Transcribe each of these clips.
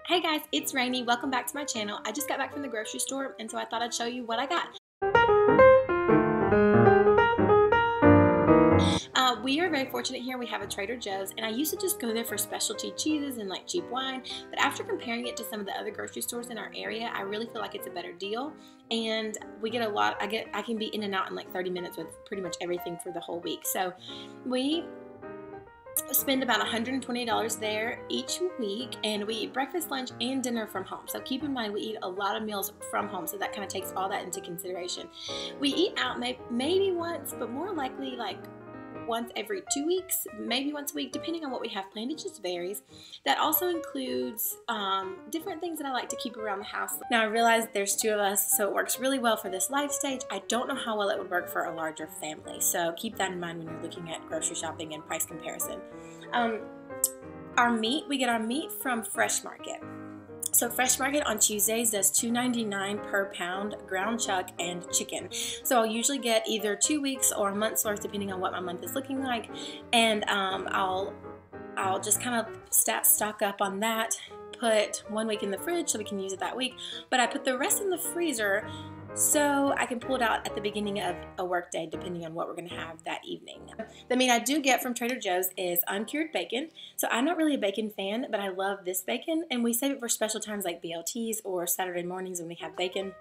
Hey guys, it's Rainy. Welcome back to my channel. I just got back from the grocery store, and so I thought I'd show you what I got. We are very fortunate here. We have a Trader Joe's, and I used to just go there for specialty cheeses and like cheap wine, but after comparing it to some of the other grocery stores in our area, I really feel like it's a better deal, and we get a lot. I can be in and out in like 30 minutes with pretty much everything for the whole week. So we spend about $120 there each week, and we eat breakfast, lunch, and dinner from home. So keep in mind, we eat a lot of meals from home, so that kind of takes all that into consideration. We eat out maybe once, but more likely like once every 2 weeks, maybe once a week, depending on what we have planned. It just varies. That also includes different things that I like to keep around the house. Now I realize there's 2 of us, so it works really well for this life stage. I don't know how well it would work for a larger family, so keep that in mind when you're looking at grocery shopping and price comparison. Our meat, we get our meat from Fresh Market. So Fresh Market on Tuesdays does $2.99 per pound ground chuck and chicken. So I'll usually get either 2 weeks or a month's worth depending on what my month is looking like, and I'll just kind of stock up on that, put 1 week in the fridge so we can use it that week, but I put the rest in the freezer so I can pull it out at the beginning of a work day depending on what we're going to have that evening. The meat I do get from Trader Joe's is uncured bacon. So I'm not really a bacon fan, but I love this bacon, and we save it for special times like BLTs or Saturday mornings when we have bacon.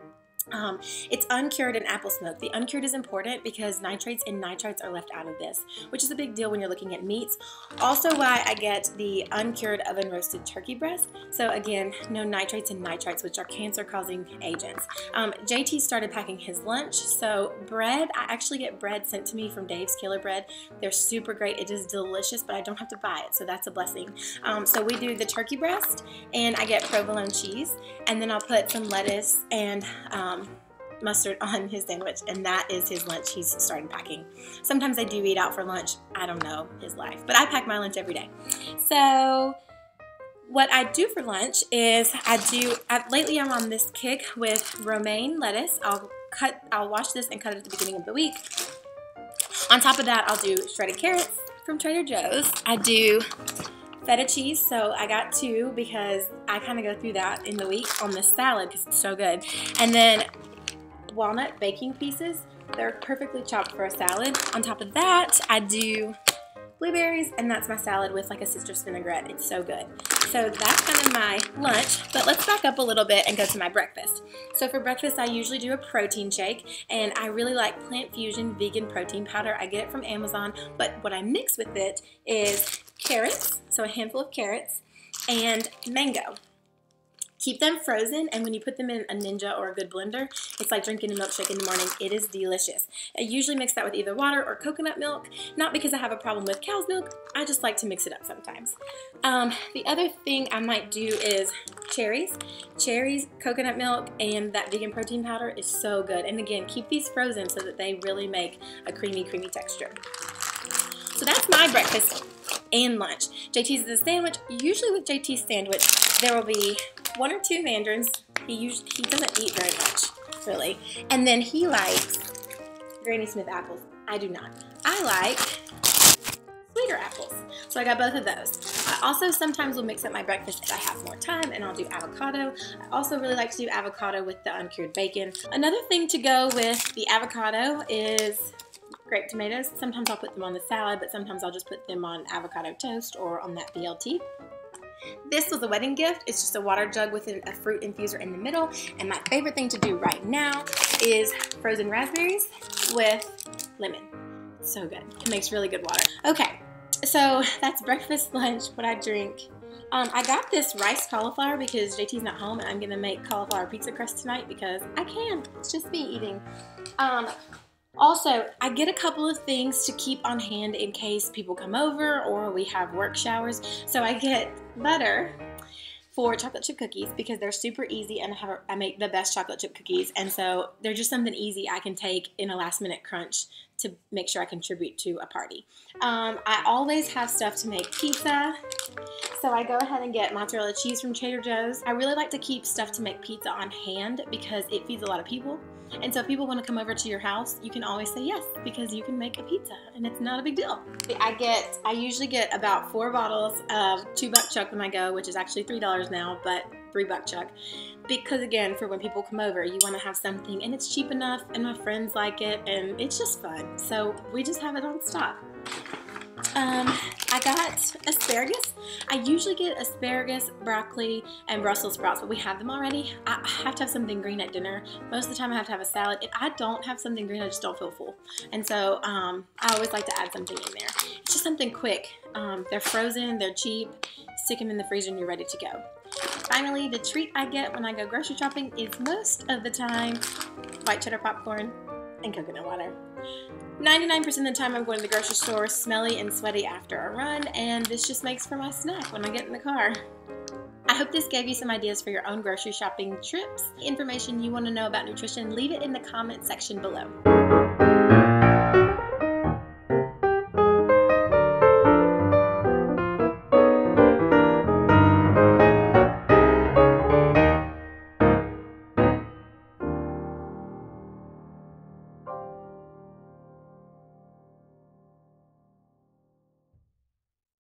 It's uncured and apple smoked. The uncured is important because nitrates and nitrites are left out of this, which is a big deal when you're looking at meats. Also why I get the uncured oven roasted turkey breast. So again, no nitrates and nitrites, which are cancer causing agents. JT started packing his lunch, so bread, I actually get bread sent to me from Dave's Killer Bread. They're super great. It is delicious, but I don't have to buy it, so that's a blessing. So we do the turkey breast, and I get provolone cheese, and then I'll put some lettuce and mustard on his sandwich, and that is his lunch he's started packing. Sometimes I do eat out for lunch. I don't know his life, but I pack my lunch every day. So what I do for lunch is lately I'm on this kick with romaine lettuce. I'll wash this and cut it at the beginning of the week. On top of that, I'll do shredded carrots from Trader Joe's. I do feta cheese, so I got 2 because I kind of go through that in the week on this salad because it's so good. And then walnut baking pieces. They're perfectly chopped for a salad. On top of that, I do blueberries, and that's my salad with like a citrus vinaigrette. It's so good. So that's kind of my lunch, but let's back up a little bit and go to my breakfast. So for breakfast, I usually do a protein shake, and I really like Plant Fusion vegan protein powder. I get it from Amazon, but what I mix with it is carrots, so a handful of carrots, and mango. Keep them frozen, and when you put them in a Ninja or a good blender, it's like drinking a milkshake in the morning. It is delicious. I usually mix that with either water or coconut milk, not because I have a problem with cow's milk. I just like to mix it up sometimes. The other thing I might do is cherries. Cherries, coconut milk, and that vegan protein powder is so good. And again, keep these frozen so that they really make a creamy texture. So that's my breakfast and lunch. JT's is a sandwich. Usually with JT's sandwich, there will be 1 or 2 mandarins. He doesn't eat very much, really. And then he likes Granny Smith apples. I do not. I like sweeter apples. So I got both of those. I also sometimes will mix up my breakfast if I have more time, and I'll do avocado. I also really like to do avocado with the uncured bacon. Another thing to go with the avocado is grape tomatoes. Sometimes I'll put them on the salad, but sometimes I'll just put them on avocado toast or on that BLT. This was a wedding gift. It's just a water jug with a fruit infuser in the middle. And my favorite thing to do right now is frozen raspberries with lemon. So good. It makes really good water. Okay, so that's breakfast, lunch, what I drink. I got this rice cauliflower because JT's not home, and I'm going to make cauliflower pizza crust tonight because I can. It's just me eating. Also, I get a couple of things to keep on hand in case people come over or we have work showers. So I get butter for chocolate chip cookies because they're super easy, and I make the best chocolate chip cookies, and so they're just something easy I can take in a last minute crunch to make sure I contribute to a party. I always have stuff to make pizza. So I go ahead and get mozzarella cheese from Trader Joe's. I really like to keep stuff to make pizza on hand because it feeds a lot of people. And so if people want to come over to your house, you can always say yes because you can make a pizza and it's not a big deal. I usually get about 4 bottles of 2 Buck Chuck when I go, which is actually $3 now, but 3 Buck Chuck. Because again, for when people come over, you want to have something and it's cheap enough and my friends like it and it's just fun. So we just have it on stock. I got asparagus. I usually get asparagus, broccoli, and Brussels sprouts, but we have them already. I have to have something green at dinner. Most of the time I have to have a salad. If I don't have something green, I just don't feel full. And so I always like to add something in there. It's just something quick. They're frozen, they're cheap. Stick them in the freezer and you're ready to go. Finally, the treat I get when I go grocery shopping is most of the time white cheddar popcorn and coconut water. 99% of the time I'm going to the grocery store smelly and sweaty after a run, and this just makes for my snack when I get in the car. I hope this gave you some ideas for your own grocery shopping trips. Information you want to know about nutrition, leave it in the comment section below.